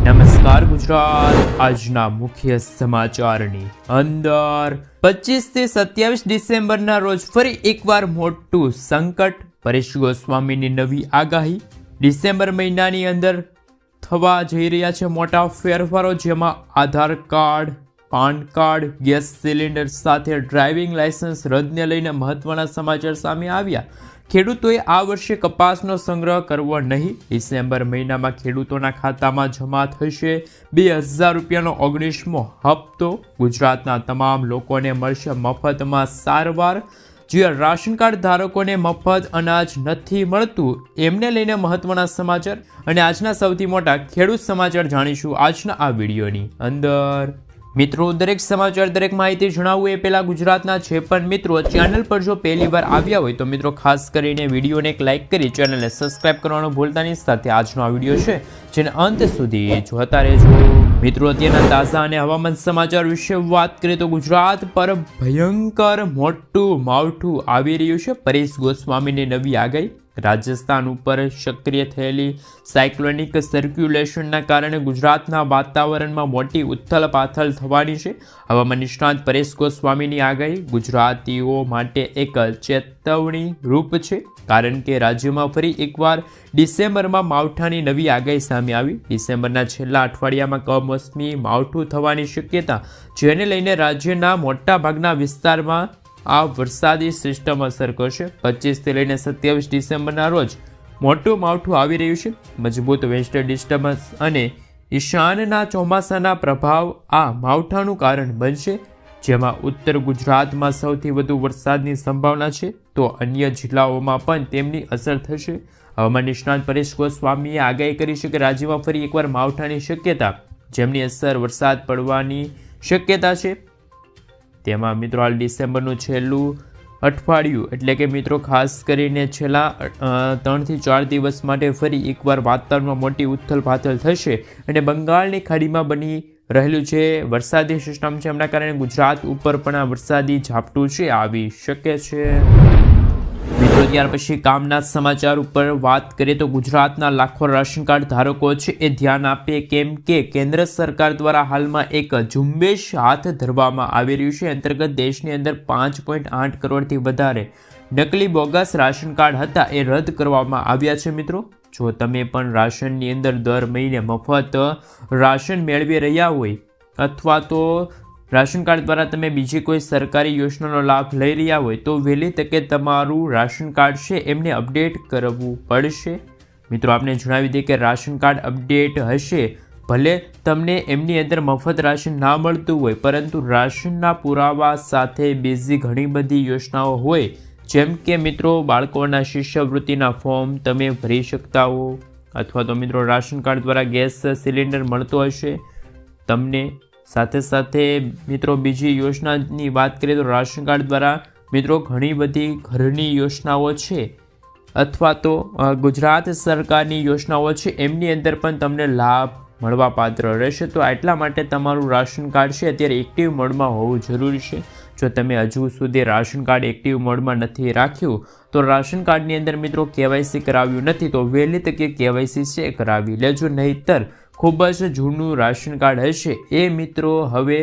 નમસ્કાર ગુજરાત, આજના મુખ્ય સમાચારની અંદર 25 થી 27 ડિસેમ્બરના રોજ ફરી એકવાર મોટું સંકટ. પરેશ ગોસ્વામીની નવી આગાહી. ડિસેમ્બર મહિનાની અંદર થવા જઈ રહ્યા છે મોટા ફેરફારો, જેમાં Aadhaar card, PAN card, gas cylinder સાથે ડ્રાઇવિંગ લાયસન્સ રદને લઈને મહત્વના સમાચાર સામે આવ્યા. ખેડૂતોએ આ વર્ષે કપાસનો સંગ્રહ કરવો નહીં. ડિસેમ્બર મહિનામાં ખેડૂતોના ખાતામાં જમા થશે 2000 રૂપિયાનો 19મો હપ્તો. ગુજરાતના તમામ લોકોને મળશે મફતમાં સારવાર. જે રાશન કાર્ડ ધારકોને મફત અનાજ નથી મળતું, એમને લઈને મહત્વના સમાચાર અને આજના સૌથી મોટા ખેડૂત સમાચાર જાણીશું આજના આ વિડીયોની અંદર. મિત્રો, દરેક સમાચાર, દરેક માહિતી જણાવવું એ પહેલાં ગુજરાતના જે પણ મિત્રો ચેનલ પર જો પહેલી વાર આવ્યા હોય તો મિત્રો ખાસ કરીને વિડીયોને એક લાઇક કરી ચેનલને સબસ્ક્રાઇબ કરવાનું ભૂલતા નહીં. સાથે આજનો આ વિડીયો છે જેને અંત સુધી જોતા રહેજો. મિત્રો, અત્યારના તાજા અને હવામાન સમાચાર વિશે વાત કરીએ તો ગુજરાત પર ભયંકર મોટું માવઠું આવી રહ્યું છે. પરેશ ગોસ્વામીની નવી આગાહી. રાજસ્થાન ઉપર સક્રિય થયેલી સાયક્લોનિક સર્ક્યુલેશનના કારણે ગુજરાતના વાતાવરણમાં મોટી ઉથલપાથલ થવાની છે. હવામાન નિષ્ણાત પરેશ ગોસ્વામીની આગાહી ગુજરાતીઓ માટે એક ચેતવણી રૂપ છે, કારણ કે રાજ્યમાં ફરી એકવાર ડિસેમ્બરમાં માવઠાની નવી આગાહી સામે આવી. ડિસેમ્બરના છેલ્લા અઠવાડિયામાં કમોસમી માવઠું થવાની શક્યતા, જેને લઈને રાજ્યના મોટા ભાગના વિસ્તારમાં આ વરસાદી સિસ્ટમ અસર કરશે. 25 થી લઈને 27 ડિસેમ્બરના રોજ મોટું માવઠું આવી રહ્યું છે. મજબૂત વેસ્ટર્ન ડિસ્ટર્બન્સ અને ઈશાનના ચોમાસાના પ્રભાવ આ માવઠાનું કારણ બનશે, જેમાં ઉત્તર ગુજરાતમાં સૌથી વધુ વરસાદની સંભાવના છે, તો અન્ય જિલ્લાઓમાં પણ તેમની અસર થશે. હવામાન નિષ્ણાત પરેશ ગોસ્વામીએ આગાહી કરી છે કે રાજ્યમાં ફરી એકવાર માવઠાની શક્યતા, જેમની અસર વરસાદ પડવાની શક્યતા છે. તેમાં મિત્રો હાલ ડિસેમ્બરનું છેલ્લું અઠવાડિયું, એટલે કે મિત્રો ખાસ કરીને છેલ્લા 3 થી 4 દિવસ માટે ફરી એકવાર વાતાવરણમાં મોટી ઉથલપાથલ થશે અને બંગાળની ખાડીમાં બની રહેલું જે વરસાદી સિસ્ટમ છે, એમના કારણે ગુજરાત ઉપર પણ આ વરસાદી ઝાપટું છે આવી શકે છે. મિત્રો, ત્યાર પછી કામના સમાચાર ઉપર વાત કરીએ તો ગુજરાતના લાખો રાશન કાર્ડ ધારકો છે એ ધ્યાન આપે, કેમ કે કેન્દ્ર સરકાર દ્વારા હાલમાં એક ઝુંબેશ હાથ ધરવામાં આવી રહ્યું છે. અંતર્ગત દેશની અંદર 5.8 કરોડથી વધારે નકલી બોગસ રાશન કાર્ડ હતા એ રદ કરવામાં આવ્યા છે. મિત્રો, જો તમે પણ રાશનની અંદર દર મહિને મફત રાશન મેળવી રહ્યા હોય અથવા તો રાશન કાર્ડ દ્વારા તમે બીજી કોઈ સરકારી યોજનાનો લાભ લઈ રહ્યા હોય તો વહેલી તકે તમારું રાશન કાર્ડ છે એમને અપડેટ કરવું પડશે. મિત્રો, આપને જણાવી દઈએ કે રાશન કાર્ડ અપડેટ હશે, ભલે તમને એમની અંદર મફત રાશન ના મળતું હોય, પરંતુ રાશનના પુરાવા સાથે બીજી ઘણી બધી યોજનાઓ હોય, જેમ કે મિત્રો બાળકોના શિષ્યવૃત્તિના ફોર્મ તમે ભરી શકતા હો, અથવા તો મિત્રો રાશન કાર્ડ દ્વારા ગેસ સિલિન્ડર મળતો હશે તમને. સાથે સાથે મિત્રો બીજી યોજનાની વાત કરીએ તો રાશન કાર્ડ દ્વારા મિત્રો ઘણી બધી ઘરની યોજનાઓ છે અથવા તો ગુજરાત સરકારની યોજનાઓ છે, એમની અંદર પણ તમને લાભ મળવાપાત્ર રહેશે. તો એટલા માટે તમારું રાશન કાર્ડ છે અત્યારે એક્ટિવ મોડમાં હોવું જરૂરી છે. જો તમે હજુ સુધી રાશન કાર્ડ એક્ટિવ મોડમાં નથી રાખ્યું તો રાશન કાર્ડની અંદર મિત્રો KYC કરાવ્યું નથી તો વહેલી તકે KYC છે કરાવી લેજો, નહીંતર ખૂબ જ જૂનું રાશન કાર્ડ હશે એ મિત્રો હવે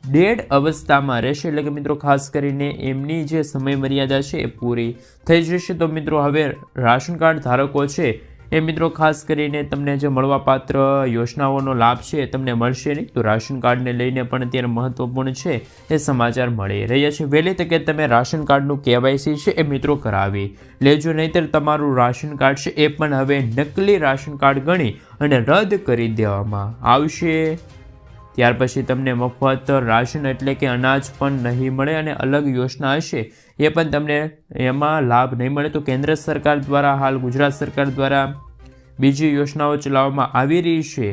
ડેડ અવસ્થામાં રહેશે. એટલે કે મિત્રો ખાસ કરીને એમની જે સમય મર્યાદા છે એ પૂરી થઈ જશે. તો મિત્રો હવે રાશન કાર્ડ ધારકો છે એ મિત્રો ખાસ કરીને તમને જે મળવાપાત્ર યોજનાઓનો લાભ છે એ તમને મળશે નહીં. તો રાશન કાર્ડને લઈને પણ અત્યારે મહત્વપૂર્ણ છે એ સમાચાર મળી રહ્યા છે. વહેલી તકે તમે રાશન કાર્ડનું KYC છે એ મિત્રો કરાવી લેજો, નહીંતર તમારું રાશન કાર્ડ છે એ પણ હવે નકલી રાશન કાર્ડ ગણી અને રદ કરી દેવામાં આવશે. ત્યાર પછી તમને મફત રાશન એટલે કે અનાજ પણ નહીં મળે અને અલગ યોજના હશે એ પણ તમને એમાં લાભ નહીં મળે. તો કેન્દ્ર સરકાર દ્વારા હાલ ગુજરાત સરકાર દ્વારા બીજી યોજનાઓ ચલાવવામાં આવી રહી છે,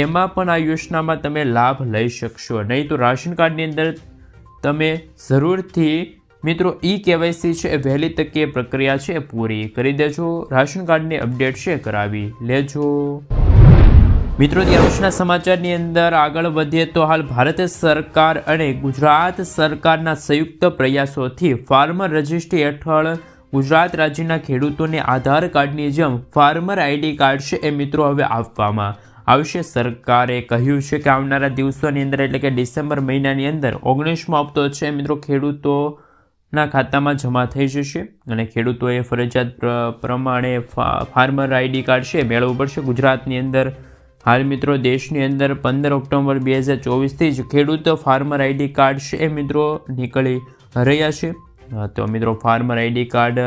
એમાં પણ આ યોજનામાં તમે લાભ લઈ શકશો નહીં. તો રાશન કાર્ડની અંદર તમે જરૂરથી મિત્રો KYC છે એ વહેલી તકે પ્રક્રિયા છે એ પૂરી કરી દેજો. રાશન કાર્ડને અપડેટ છે કરાવી લેજો. મિત્રો, ત્યાર પછીના સમાચારની અંદર આગળ વધીએ તો હાલ ભારત સરકાર અને ગુજરાત સરકારના સંયુક્ત પ્રયાસોથી ફાર્મર રજિસ્ટ્રી હેઠળ ગુજરાત રાજ્યના ખેડૂતોને આધાર કાર્ડની જેમ ફાર્મર આઈડી કાર્ડ છે એ મિત્રો હવે આપવામાં આવશે. સરકારે કહ્યું છે કે આવનારા દિવસોની અંદર એટલે કે ડિસેમ્બર મહિનાની અંદર 19મો હપ્તો છે મિત્રો ખેડૂતોના ખાતામાં જમા થઈ જશે અને ખેડૂતોએ ફરજિયાત પ્રમાણે ફાર્મર આઈડી કાર્ડ છે મેળવવું પડશે. ગુજરાતની અંદર હાલ મિત્રો દેશની અંદર 15 ઓક્ટોબર 2024થી જ ખેડૂત ફાર્મર આઈડી કાર્ડ છે મિત્રો નીકળી રહ્યા છે. તો મિત્રો ફાર્મર આઈડી કાર્ડ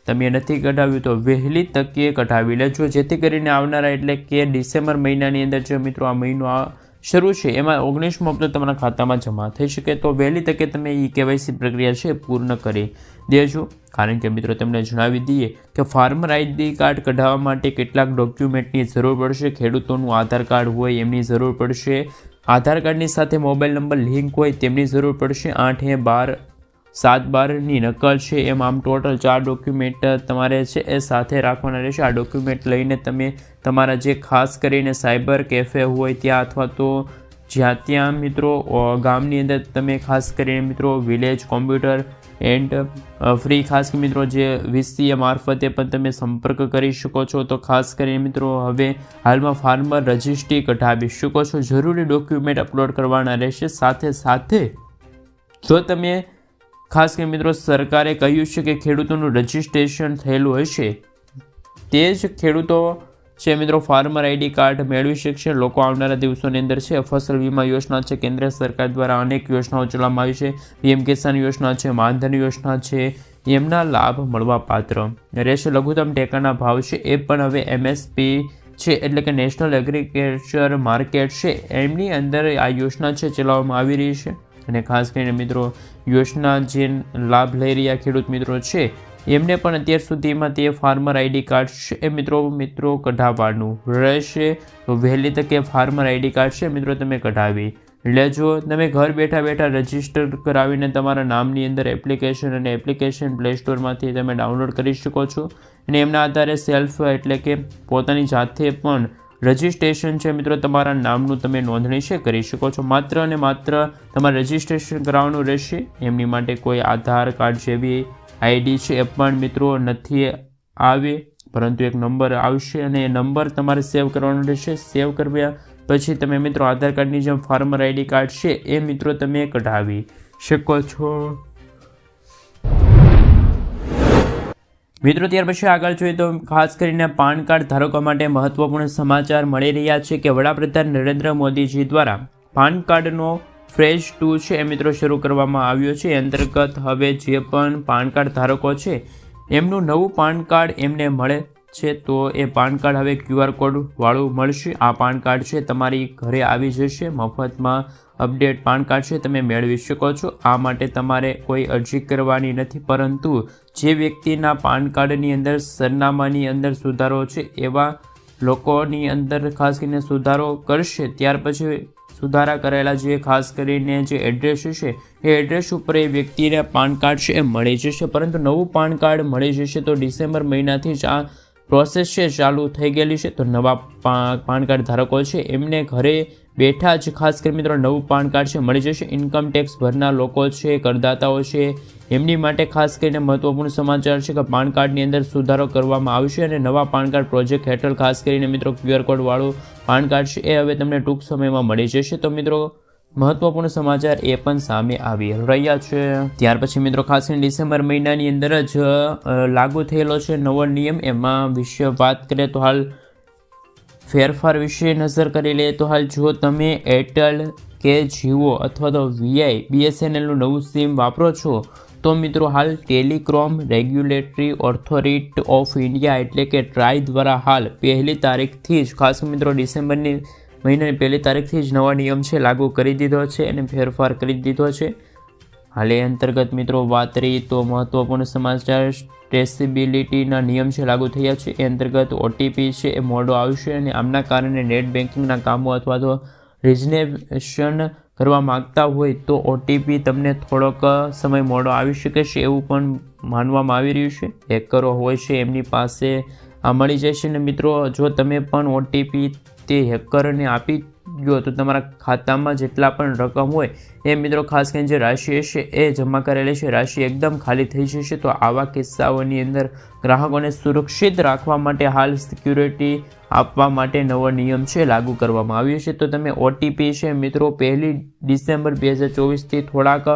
તમે નથી કઢાવ્યું તો વહેલી તકે કઢાવી લેજો, જેથી કરીને આવનારા એટલે કે ડિસેમ્બર મહિનાની અંદર જે મિત્રો આ મહિનો શરૂ છે એમાં 19મો હપ્તો તમારા ખાતામાં જમા થઈ શકે. તો વહેલી તકે તમે KYC પ્રક્રિયા છે પૂર્ણ કરી દેજો. કારણ કે મિત્રો તમને જણાવી દઈએ કે ફાર્મર આઈડી કાર્ડ કઢાવવા માટે કેટલાક ડોક્યુમેન્ટની જરૂર પડશે. ખેડૂતોનું આધાર કાર્ડ હોય એમની જરૂર પડશે, આધાર કાર્ડની સાથે મોબાઈલ નંબર લિંક હોય તેમની જરૂર પડશે, 8/12/7/12ની નકલ છે. એમ આમ ટોટલ 4 ડોક્યુમેન્ટ તમારે છે એ સાથે રાખવાના રહેશે. આ ડોક્યુમેન્ટ લઈને તમે તમારા જે ખાસ કરીને સાયબર કેફે હોય ત્યાં અથવા તો ત્યાં મિત્રો ગામની અંદર તમે ખાસ કરીને મિત્રો વિલેજ કોમ્પ્યુટર એન્ડ ફ્રી ખાસ મિત્રો જે VCA મારફતે પણ તમે સંપર્ક કરી શકો છો. તો ખાસ કરીને મિત્રો હવે હાલમાં ફાર્મર રજિસ્ટ્રી કઢાવી શકો છો. જરૂરી ડોક્યુમેન્ટ અપલોડ કરવાના રહેશે. સાથે જો તમે ખાસ કરીને મિત્રો સરકારે કહ્યું છે કે ખેડૂતોનું રજિસ્ટ્રેશન થયેલું હશે તે જ ખેડૂતો છે મિત્રો ફાર્મર આઈડી કાર્ડ મેળવી શકશે. લોકો આવનારા દિવસોની અંદર છે ફસલ વીમા યોજના છે, કેન્દ્ર સરકાર દ્વારા અનેક યોજનાઓ ચલાવવામાં આવી છે. PM કિસાન યોજના છે, માનધન યોજના છે, એમના લાભ મળવા પાત્ર રહેશે. લઘુત્તમ ટેકાના ભાવ છે એ પણ હવે MSP છે એટલે કે નેશનલ એગ્રીકલ્ચર માર્કેટ છે એમની અંદર આ યોજના છે ચલાવવામાં આવી રહી છે. અને ખાસ કરીને મિત્રો યોજના જે લાભ લઈ રહ્યા ખેડૂત મિત્રો છે એમને પણ અત્યાર સુધીમાં તે ફાર્મર આઈડી કાર્ડ છે એ મિત્રો કઢાવવાનું રહેશે. તો વહેલી તકે ફાર્મર આઈડી કાર્ડ છે મિત્રો તમે કઢાવી લેજો. તમે ઘર બેઠા રજિસ્ટર કરાવીને તમારા નામની અંદર એપ્લિકેશન અને એપ્લિકેશન પ્લે સ્ટોરમાંથી તમે ડાઉનલોડ કરી શકો છો અને એમના આધારે સેલ્ફ એટલે કે પોતાની જાતે પણ રજિસ્ટ્રેશન છે મિત્રો તમારા નામનું તમે નોંધણી છે કરી શકો છો. માત્ર અને માત્ર તમારે રજિસ્ટ્રેશન કરાવવાનું રહેશે. એમની માટે કોઈ આધાર કાર્ડ જેવી આઈડી છે એ પણ મિત્રો નથી આવે, પરંતુ એક નંબર આવશે અને એ નંબર તમારે સેવ કરવાનો રહેશે. સેવ કર્યા પછી તમે મિત્રો આધાર કાર્ડની જેમ ફાર્મર આઈડી કાર્ડ છે એ મિત્રો તમે કઢાવી શકો છો. મિત્રો ત્યાર પછી આગળ જોઈએ તો ખાસ કરીને પાન કાર્ડ ધારકો માટે મહત્વપૂર્ણ સમાચાર મળી રહ્યા છે કે વડાપ્રધાન નરેન્દ્ર મોદીજી દ્વારા પાન કાર્ડનો ફેઝ 2 છે એ મિત્રો શરૂ કરવામાં આવ્યો છે. એ અંતર્ગત હવે જે પણ પાન કાર્ડ ધારકો છે એમનું નવું પાન કાર્ડ એમને મળે છે તો એ પાન કાર્ડ હવે QR કોડ વાળું મળશે. આ પાન કાર્ડ છે તમારી ઘરે આવી જશે. મફતમાં અપડેટ પાન કાર્ડ છે તમે મેળવી શકો છો. આ માટે તમારે કોઈ અરજી કરવાની નથી, પરંતુ જે વ્યક્તિના પાન કાર્ડની અંદર સરનામાની અંદર સુધારો છે એવા લોકોની અંદર ખાસ કરીને સુધારો કરશે. ત્યાર પછી સુધારા કરેલા જે ખાસ કરીને જે એડ્રેસ છે એ એડ્રેસ ઉપર એ વ્યક્તિને પાન કાર્ડ છે એ મળી જશે. પરંતુ નવું પાન કાર્ડ મળી જશે તો ડિસેમ્બર મહિનાથી જ આ પ્રોસેસ છે ચાલુ થઈ ગયેલી છે. તો નવા પાન કાર્ડ ધારકો છે એમને ઘરે બેઠા જ ખાસ કરી મિત્રો નવું પાન કાર્ડ છે મળી જશે. ઇન્કમ ટેક્સ ભરનાર લોકો છે, કરદાતાઓ છે, એમની માટે ખાસ કરીને મહત્વપૂર્ણ સમાચાર છે કે પાન કાર્ડની અંદર સુધારો કરવામાં આવશે અને નવા પાન કાર્ડ પ્રોજેક્ટ હેઠળ ખાસ કરીને મિત્રો QR કોડ વાળું પાન કાર્ડ છે એ હવે તમને ટૂંક સમયમાં મળી જશે. તો મિત્રો મહત્વપૂર્ણ સમાચાર એ પણ સામે આવી રહ્યા છે. ત્યાર પછી મિત્રો ખાસ કરીને ડિસેમ્બર મહિનાની અંદર જ લાગુ થયેલો છે નવો નિયમ. એમાં વિશે વાત કરીએ તો હાલ ફેરફાર વિશે નજર કરી લઈએ તો હાલ જો તમે એરટેલ કે જીઓ અથવા તો VI BSNLનું નવું સિમ વાપરો છો તો મિત્રો હાલ telecom regulatory authority of India એટલે કે ટ્રાઈ દ્વારા હાલ 1લી તારીખથી જ ખાસ મિત્રો ડિસેમ્બરની મહિનાની 1લી તારીખથી જ નવા નિયમ છે લાગુ કરી દીધો છે અને ફેરફાર કરી દીધો છે. હાલ એ અંતર્ગત મિત્રો વાત કરીએ તો મહત્વપૂર્ણ સમાચાર ટ્રેસિબિલિટીના નિયમ છે લાગુ થયા છે. એ અંતર્ગત OTP છે એ મોડો આવશે અને આમના કારણે નેટ બેન્કિંગના કામો અથવા તો રિઝર્વેશન કરવા માગતા હોય તો OTP તમને થોડોક સમય મોડો આવી શકે છે એવું પણ માનવામાં આવી રહ્યું છે. હેકરો હોય છે એમની પાસે આ મળી જશે ને મિત્રો જો તમે પણ OTP તે હેકરને આપી દો તો તમારા ખાતામાં જેટલા પણ રકમ હોય એ મિત્રો ખાસ કરીને જે રાશિ હશે એ જમા કરેલી છે રાશિ એકદમ ખાલી થઈ જશે. તો આવા કિસ્સાઓની અંદર ગ્રાહકોને સુરક્ષિત રાખવા માટે હાલ સિક્યુરિટી આપવા માટે નવો નિયમ છે લાગુ કરવામાં આવ્યો છે. તો તમે OTP છે મિત્રો 1 ડિસેમ્બર 2024થી થોડાક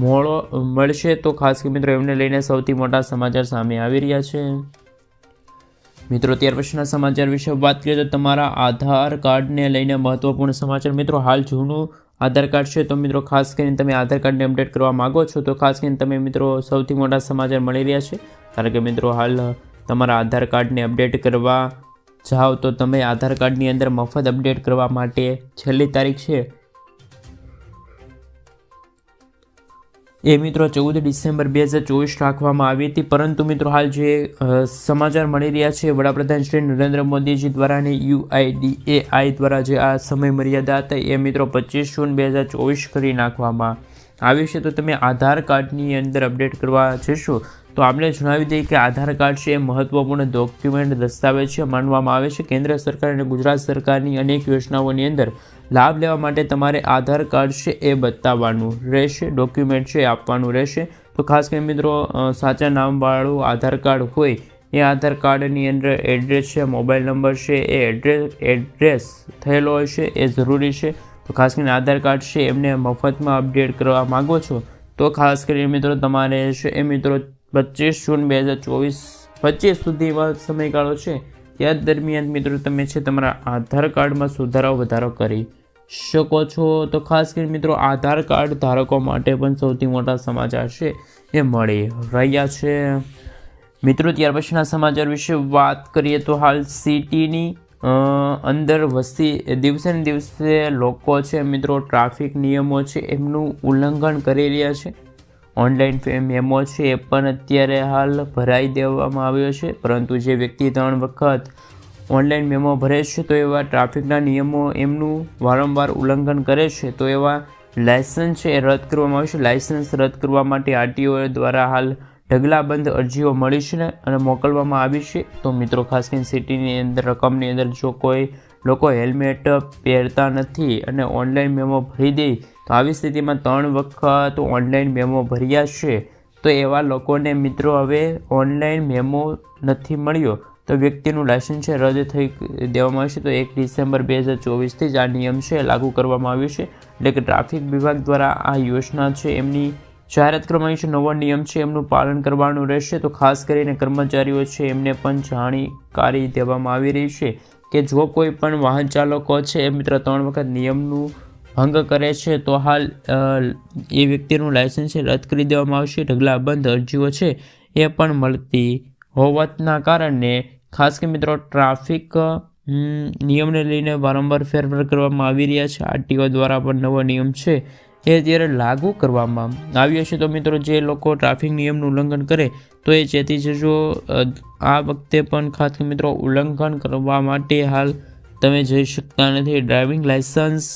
મોડો મળશે. તો ખાસ કરી મિત્રો એમને લઈને સૌથી મોટા સમાચાર સામે આવી રહ્યા છે. મિત્રો ત્યાર પછીના સમાચાર વિશે વાત કરીએ તો તમારા આધાર કાર્ડને લઈને મહત્વપૂર્ણ સમાચાર. મિત્રો હાલ જૂનું આધાર કાર્ડ છે તો મિત્રો ખાસ કરીને તમે આધાર કાર્ડને અપડેટ કરવા માગો છો તો ખાસ કરીને તમે મિત્રો સૌથી મોટા સમાચાર મળી રહ્યા છે. કારણ કે મિત્રો હાલ તમારા આધાર કાર્ડને અપડેટ કરવા જાઓ તો તમે આધાર કાર્ડની અંદર મફત અપડેટ કરવા માટે છેલ્લી તારીખ છે એ મિત્રો 14 ડિસેમ્બર 2024 રાખવામાં આવી હતી. પરંતુ મિત્રો હાલ જે સમાચાર મળી રહ્યા છે વડાપ્રધાન શ્રી નરેન્દ્ર મોદીજી દ્વારા અને UIDAI દ્વારા જે આ સમય મર્યાદા હતા એ મિત્રો 25 જૂન 2024 કરી નાખવામાં આવી છે. તો તમે આધાર કાર્ડની અંદર અપડેટ કરવા જશો તો આપણે જણાવી દઈએ કે આધાર કાર્ડ છે એ મહત્વપૂર્ણ ડોક્યુમેન્ટ દસ્તાવેજ છે માનવામાં આવે છે. કેન્દ્ર સરકાર અને ગુજરાત સરકારની અનેક યોજનાઓની અંદર લાભ લેવા માટે તમારે આધાર કાર્ડ છે એ બતાવવાનું રહેશે, ડોક્યુમેન્ટ છે આપવાનું રહેશે. તો ખાસ કરીને મિત્રો સાચા નામવાળું આધાર કાર્ડ હોય એ આધાર કાર્ડની અંદર એડ્રેસ છે, મોબાઈલ નંબર છે એ એડ્રેસ થયેલો હશે એ જરૂરી છે. તો ખાસ કરીને આધાર કાર્ડ છે એમને મફતમાં અપડેટ કરવા માગો છો તો ખાસ કરીને મિત્રો તમારે છે એ મિત્રો 25 જૂન 2024 સુધીમાં સમયગાળો છે ત્યાં દરમિયાન મિત્રો તમે છે તમારા આધાર કાર્ડમાં સુધારો વધારો કરી શકો છો. તો ખાસ કરીને મિત્રો આધાર કાર્ડ ધારકો માટે પણ સૌથી મોટા સમાચાર છે એ મળી રહ્યા છે. મિત્રો ત્યાર પછીના સમાચાર વિશે વાત કરીએ તો હાલ સિટીની અંદર વસ્તી દિવસે ને દિવસે લોકો છે મિત્રો ટ્રાફિક નિયમો છે એમનું ઉલ્લંઘન કરી રહ્યા છે. ઓનલાઈન મેમો છે એ પણ અત્યારે હાલ ભરાઈ દેવામાં આવ્યો છે. પરંતુ જે વ્યક્તિ 3 વખત ઓનલાઈન મેમો ભરે છે તો એવા ટ્રાફિકના નિયમો એમનું વારંવાર ઉલ્લંઘન કરે છે તો એવા લાયસન્સ છે એ રદ કરવામાં આવશે. લાયસન્સ રદ કરવા માટે RTO દ્વારા હાલ ઢગલાબંધ અરજીઓ મળી છે અને મોકલવામાં આવી છે. તો મિત્રો ખાસ કરીને સિટીની અંદર રકમની અંદર જો કોઈ લોકો હેલ્મેટ પહેરતા નથી અને ઓનલાઈન મેમો ભરી દે તો આવી સ્થિતિમાં 3 વખત ઓનલાઈન મેમો ભર્યા છે તો એવા લોકોને મિત્રો હવે ઓનલાઈન મેમો નથી મળ્યો તો વ્યક્તિનું લાયસન્સ છે રદ થઈ દેવામાં આવશે. તો 1 ડિસેમ્બર 2024થી જ આ નિયમ છે લાગુ કરવામાં આવ્યો છે. એટલે કે ટ્રાફિક વિભાગ દ્વારા આ યોજના છે એમની જાહેરાત કરવામાં આવી છે. નવો નિયમ છે એમનું પાલન કરવાનું રહેશે. તો ખાસ કરીને કર્મચારીઓ છે એમને પણ જાણકારી દેવામાં આવી રહી છે કે જો કોઈ પણ વાહન ચાલકો છે એ મિત્ર 3 વખત નિયમનું ભંગ કરે છે તો હાલ એ વ્યક્તિનું લાયસન્સ રદ કરી દેવામાં આવશે. ઢગલાબંધ અરજીઓ છે એ પણ મળતી હોવાના કારણે ખાસ કે મિત્રો ટ્રાફિક નિયમને લઈને વારંવાર ફેરફાર કરવામાં આવી રહ્યા છે. RTO દ્વારા પણ નવો નિયમ છે એ અત્યારે લાગુ કરવામાં આવ્યો છે. તો મિત્રો જે લોકો ટ્રાફિક નિયમનું ઉલ્લંઘન કરે તો એ ચેતી જજો. આ વખતે પણ ખાસ કે મિત્રો ઉલ્લંઘન કરવા માટે હાલ તમે જઈ શકતા નથી. ડ્રાઇવિંગ લાયસન્સ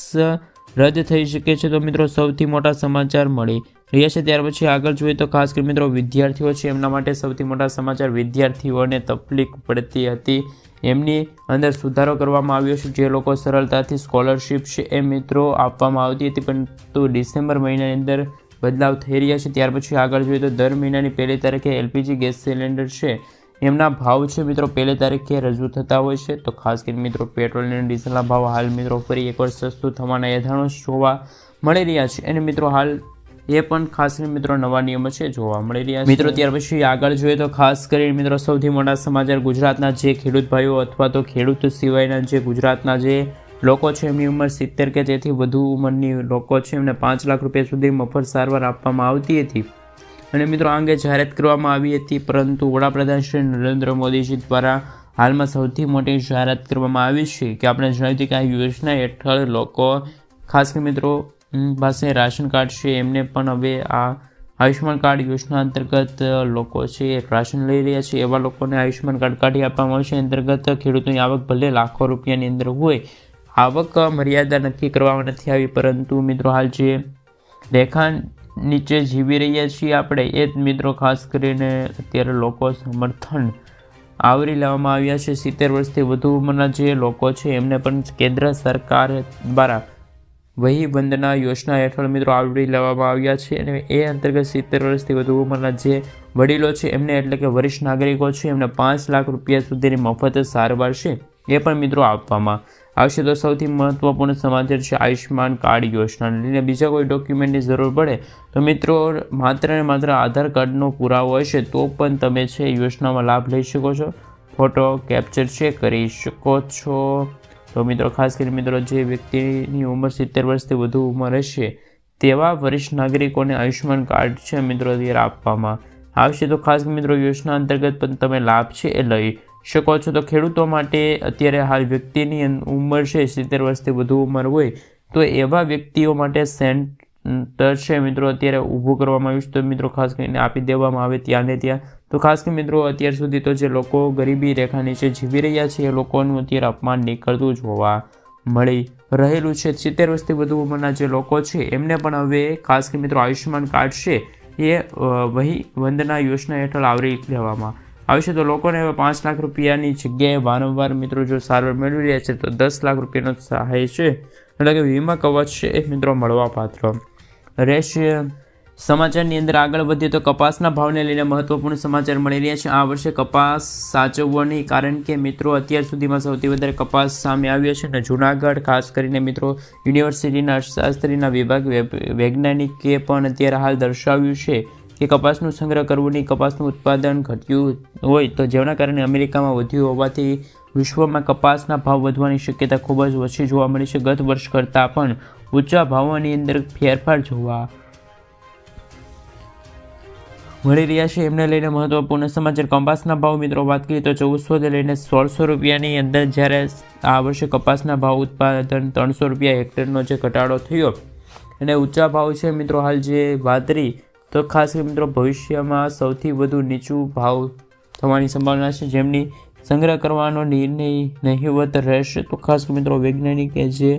રદ થઈ શકે છે. તો મિત્રો સૌથી મોટા સમાચાર મળી રહ્યા છે. ત્યાર પછી આગળ જોઈએ તો ખાસ કરી મિત્રો વિદ્યાર્થીઓ છે એમના માટે સૌથી મોટા સમાચાર. વિદ્યાર્થીઓને તકલીફ પડતી હતી એમની અંદર સુધારો કરવામાં આવ્યો છે. જે લોકો સરળતાથી સ્કોલરશિપ છે એ મિત્રો આપવામાં આવતી હતી પરંતુ ડિસેમ્બર મહિનાની અંદર બદલાવ થઈ રહ્યા છે. ત્યાર પછી આગળ જોઈએ તો દર મહિનાની 1 તારીખે LPG ગેસ સિલિન્ડર છે એમના ભાવ છે મિત્રો 1 તારીખે રજૂ થતા હોય છે. તો ખાસ કરીને મિત્રો પેટ્રોલ અને ડીઝલના ભાવ હાલ મિત્રો ફરી એકવાર સસ્તું થવાના એધાણો જોવા મળી રહ્યા છે. અને મિત્રો હાલ એ પણ ખાસ કરીને મિત્રો નવા નિયમો છે જોવા મળી રહ્યા છે. મિત્રો ત્યાર પછી આગળ જોઈએ તો ખાસ કરીને મિત્રો સૌથી મોટા સમાચાર. ગુજરાતના જે ખેડૂત ભાઈઓ અથવા તો ખેડૂત સિવાયના જે ગુજરાતના જે લોકો છે એમની ઉંમર 70 કે તેથી વધુ ઉંમરની લોકો છે એમને 5 લાખ રૂપિયા સુધી મફત સારવાર આપવામાં આવતી હતી અને મિત્રો આ અંગે જાહેરાત કરવામાં આવી હતી. પરંતુ વડાપ્રધાન શ્રી નરેન્દ્ર મોદીજી દ્વારા હાલમાં સૌથી મોટી જાહેરાત કરવામાં આવી છે કે આપણે જણાવ્યું કે આ યોજના હેઠળ લોકો ખાસ કરીને મિત્રો પાસે રાશન કાર્ડ છે એમને પણ હવે આ આયુષ્યમાન કાર્ડ યોજના અંતર્ગત લોકો છે રાશન લઈ રહ્યા છે એવા લોકોને આયુષ્યમાન કાર્ડ કાઢી આપવામાં આવશે. અંતર્ગત ખેડૂતોની આવક ભલે લાખો રૂપિયાની અંદર હોય, આવક મર્યાદા નક્કી કરવામાં નથી આવી, પરંતુ મિત્રો હાલ જે રેખા નીચે જીવી રહ્યા છીએ આપણે એ જ મિત્રો ખાસ કરીને અત્યારે લોકો સમર્થન આવરી લેવામાં આવ્યા છે. 70 વર્ષથી વધુ ઉંમરના જે લોકો છે એમને પણ કેન્દ્ર સરકાર દ્વારા વહી વંદના યોજના હેઠળ મિત્રો આવરી લેવામાં આવ્યા છે અને એ અંતર્ગત 70 વર્ષથી વધુ ઉંમરના જે વડીલો છે એમને એટલે કે વરિષ્ઠ નાગરિકો છે એમને 5 લાખ રૂપિયા સુધીની મફત સારવાર છે એ પણ મિત્રો આપવામાં આવશે. તો સૌથી મહત્વપૂર્ણ સમાચાર છે આયુષ્યમાન કાર્ડ યોજનાને લઈને. બીજા કોઈ ડોક્યુમેન્ટની જરૂર પડે તો મિત્રો માત્ર ને માત્ર આધાર કાર્ડનો પુરાવો હશે તો પણ તમે છે યોજનામાં લાભ લઈ શકો છો. ફોટો કેપ્ચર છે કરી શકો છો. તો મિત્રો ખાસ કરીને મિત્રો જે વ્યક્તિની ઉંમર 70 વર્ષથી વધુ ઉંમર હશે તેવા વરિષ્ઠ નાગરિકોને આયુષ્યમાન કાર્ડ છે મિત્રો અત્યારે આપવામાં આવશે. તો ખાસ મિત્રો યોજના અંતર્ગત પણ તમે લાભ છે એ લઈ શકો છો. તો ખેડૂતો માટે અત્યારે હાલ વ્યક્તિની ઉંમર છે 70 વર્ષથી વધુ ઉંમર હોય તો એવા વ્યક્તિઓ માટે સેન્ટર છે મિત્રો અત્યારે ઊભું કરવામાં આવ્યું છે. તો મિત્રો ખાસ કરીને આપી દેવામાં આવે ત્યાં ને ત્યાં. તો ખાસ કરીને મિત્રો અત્યાર સુધી તો જે લોકો ગરીબી રેખા નીચે જીવી રહ્યા છે એ લોકોનું અત્યારે અપમાન નીકળતું જોવા મળી રહેલું છે. 70 વર્ષથી વધુ ઉંમરના જે લોકો છે એમને પણ હવે ખાસ કરીને મિત્રો આયુષ્યમાન કાર્ડ છે એ વંદના યોજના હેઠળ આવરી લેવામાં આવશે. તો લોકોને હવે 5 લાખ રૂપિયાની જગ્યાએ વારંવાર મિત્રો જો સારવાર મેળવી રહ્યા છે તો 10 લાખ રૂપિયાનો સહાય છે એટલે કે વીમા કવચ છે એ મિત્રો મળવા પાત્ર રહેશે. સમાચારની અંદર આગળ વધીએ તો કપાસના ભાવને લઈને મહત્વપૂર્ણ સમાચાર મળી રહ્યા છે. આ વર્ષે કપાસ સાચવવો નહીં, કારણ કે મિત્રો અત્યાર સુધીમાં સૌથી વધારે કપાસ સામે આવ્યો છે અને જૂનાગઢ ખાસ કરીને મિત્રો યુનિવર્સિટીના અર્થશાસ્ત્રીના વિભાગ વૈજ્ઞાનિકે પણ અત્યારે હાલ દર્શાવ્યું છે કે કપાસનું સંગ્રહ કરવું નહીં. કપાસનું ઉત્પાદન ઘટ્યું હોય તો જેના કારણે અમેરિકામાં વધ્યું હોવાથી વિશ્વમાં કપાસના ભાવ વધવાની શક્યતા ખૂબ જ ઓછી જોવા મળી છે. ગત વર્ષ કરતાં પણ ઊંચા ભાવોની અંદર ફેરફાર જોવા મળી રહ્યા છે. એમને લઈને મહત્વપૂર્ણ સમાચાર. કપાસના ભાવ મિત્રો વાત કરીએ તો 1400 લઈને 1600 રૂપિયાની અંદર, જ્યારે આ વર્ષે કપાસના ભાવ ઉત્પાદન 300 રૂપિયા હેક્ટરનો જે ઘટાડો થયો અને ઊંચા ભાવ છે મિત્રો હાલ જે વાત કરી તો ખાસ કરીને મિત્રો ભવિષ્યમાં સૌથી વધુ નીચું ભાવ થવાની સંભાવના છે, જેમની સંગ્રહ કરવાનો નિર્ણય નહિવત રહેશે. તો ખાસ મિત્રો વૈજ્ઞાનિકે જે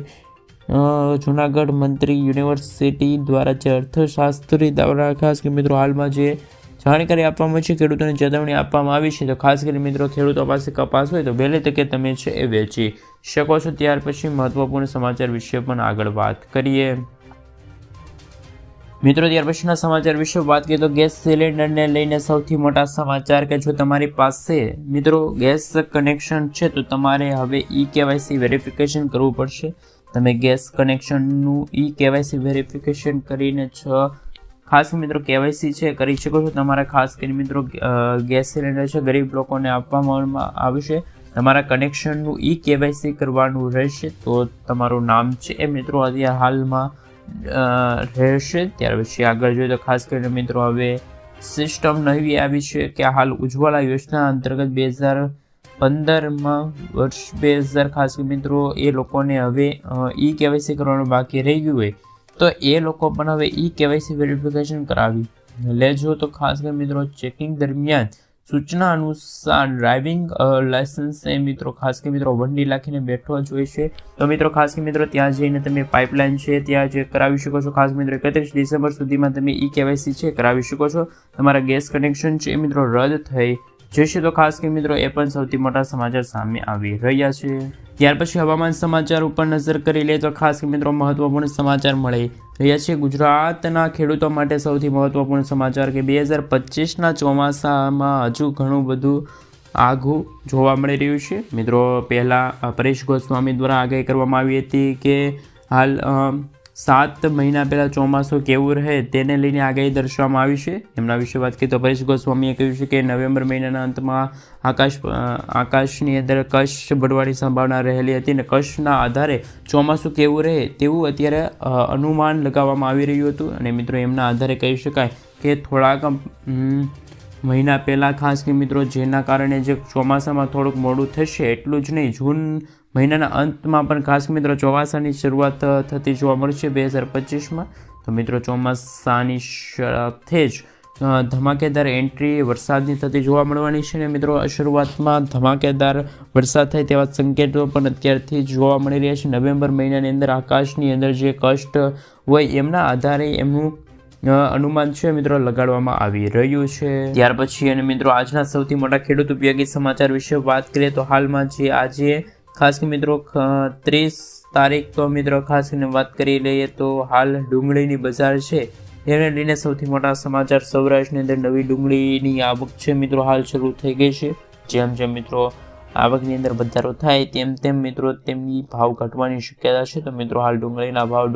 જૂનાગઢ મંત્રી યુનિવર્સિટી દ્વારા જે અર્થશાસ્ત્રી દ્વારા ખાસ કે મિત્રો હાલમાં જે જાણકારી આપવામાં છે, ખેડૂતોને ચેતવણી આપવામાં આવી છે. તો ખાસ કરીને મિત્રો ખેડૂતો પાસે કપાસ હોય તો વહેલી તકે તમે છે એ વેચી શકો છો. ત્યાર પછી મહત્વપૂર્ણ સમાચાર વિશે પણ આગળ વાત કરીએ મિત્રો. ત્યાર પછીના સમાચાર વિશે વાત કરીએ તો ગેસ સિલિન્ડરને લઈને સૌથી મોટા સમાચાર કે જો તમારી પાસે મિત્રો ગેસ કનેક્શન છે તો તમારે હવે KYC વેરિફિકેશન કરવું પડશે. તમે ગેસ કનેક્શનનું KYC વેરિફિકેશન કરીને ખાસ મિત્રો KYC છે કરી શકો છો. તમારા ખાસ કરીને મિત્રો ગેસ સિલિન્ડર છે ગરીબ લોકોને આપવામાં આવશે. તમારા કનેક્શનનું KYC કરવાનું રહેશે તો તમારું નામ છે એ મિત્રો અત્યારે હાલમાં રહેશે. ત્યાર પછી આગળ જોઈએ તો ખાસ કરીને મિત્રો હવે સિસ્ટમ નવી આવી છે કે હાલ ઉજ્જવલા યોજના અંતર્ગત 2015માં વર્ષ 2000 ખાસ મિત્રો એ લોકોને હવે KYC કરવાનું બાકી રહી ગયું હોય તો એ લોકો પણ હવે KYC વેરિફિકેશન કરાવી લેજો. તો ખાસ કરીને મિત્રો ચેકિંગ દરમિયાન સૂચના અનુસાર ડ્રાઇવિંગ લાયસન્સ એ મિત્રો ખાસ કે મિત્રો વંડી લાખીને બેઠો જોઈશે. તો મિત્રો ખાસ કે મિત્રો ત્યાં જઈને તમે પાઇપલાઇન છે ત્યાં જે કરાવી શકો છો. ખાસ મિત્રો 31 ડિસેમ્બર સુધીમાં તમે KYC છે કરાવી શકો છો. તમારા ગેસ કનેક્શન છે એ મિત્રો રદ થઈ જશે. તો ખાસ કે મિત્રો એ પણ સૌથી મોટા સમાચાર સામે આવી રહ્યા છે. ત્યાર પછી હવામાન સમાચાર ઉપર નજર કરી લે તો ખાસ કે મિત્રો મહત્વપૂર્ણ સમાચાર મળી રહ્યા છે ગુજરાતના ખેડૂતો માટે. સૌથી મહત્વપૂર્ણ સમાચાર કે 2025ના ચોમાસામાં હજુ ઘણું બધું આઘું જોવા મળી રહ્યું છે મિત્રો. પહેલાં પરેશ ગોસ્વામી દ્વારા આગાહી કરવામાં આવી હતી કે હાલ 7 મહિના પહેલાં ચોમાસું કેવું રહે તેને લઈને આગાહી દર્શાવવામાં આવી છે. એમના વિશે વાત કરીએ તો પરેશ ગોસ્વામીએ કહ્યું છે કે નવેમ્બર મહિનાના અંતમાં આકાશની અંદર કચ્છ ભળવાની સંભાવના રહેલી હતી અને કચ્છના આધારે ચોમાસું કેવું રહે તેવું અત્યારે અનુમાન લગાવવામાં આવી રહ્યું હતું. અને મિત્રો એમના આધારે કહી શકાય કે થોડાક મહિના પહેલાં ખાસ કે મિત્રો જેના કારણે જે ચોમાસામાં થોડુંક મોડું થશે એટલું જ નહીં, જૂન મહિનાના અંતમાં પણ ખાસ મિત્રો ચોમાસાની શરૂઆત થતી જોવા મળશે 2025માં. તો મિત્રો ચોમાસાની સાથે જ ધમાકેદાર એન્ટ્રી વરસાદની થતી જોવા મળવાની છે ને મિત્રો શરૂઆતમાં ધમાકેદાર વરસાદ થાય તેવા સંકેતો પણ અત્યારથી જોવા મળી રહ્યા છે. નવેમ્બર મહિનાની અંદર આકાશની અંદર જે કષ્ટ હોય એમના આધારે એમનું અનુમાન છે મિત્રો લગાડવામાં આવી રહ્યું છે. ત્યાર પછી અને મિત્રો આજના સૌથી મોટા ખેડૂત ઉપયોગી સમાચાર વિશે વાત કરીએ તો હાલમાં જે આજે ખાસ કે મિત્રો 30 તારીખ તો મિત્રો ખાસ કરીને વાત કરી લઈએ તો હાલ ડુંગળીની બજાર છે એને લઈને સૌથી મોટા સમાચાર. સૌરાષ્ટ્રની અંદર નવી ડુંગળીની આવક છે મિત્રો હાલ શરૂ થઈ ગઈ છે. જેમ જેમ મિત્રો આવકની અંદર વધારો થાય તેમ મિત્રો તેમની ભાવ ઘટવાની શક્યતા છે. તો મિત્રો હાલ ડુંગળીના ભાવ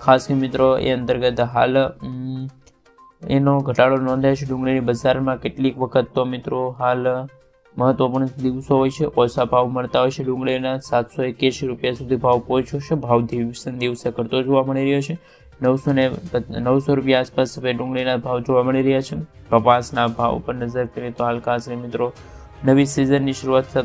ખાસ મિત્રો એ અંતર્ગત હાલ એનો ઘટાડો નોંધાય છે ડુંગળીની બજારમાં કેટલીક વખત. તો મિત્રો હાલ મહત્વપૂર્ણ દિવસો હોય છે, ઓછા ભાવ મળતા હોય છે. ડુંગળીના 781 રૂપિયા સુધી ભાવ પહોંચ્યો છે. ભાવ દિવસે ઘટતો જોવા મળી રહ્યો છે. 900 રૂપિયા આસપાસ ડુંગળીના ભાવ જોવા મળી રહ્યા છે. કપાસના ભાવ પર નજર કરીએ તો હાલ ખાસ મિત્રો નવી સિઝનની શરૂઆત થતા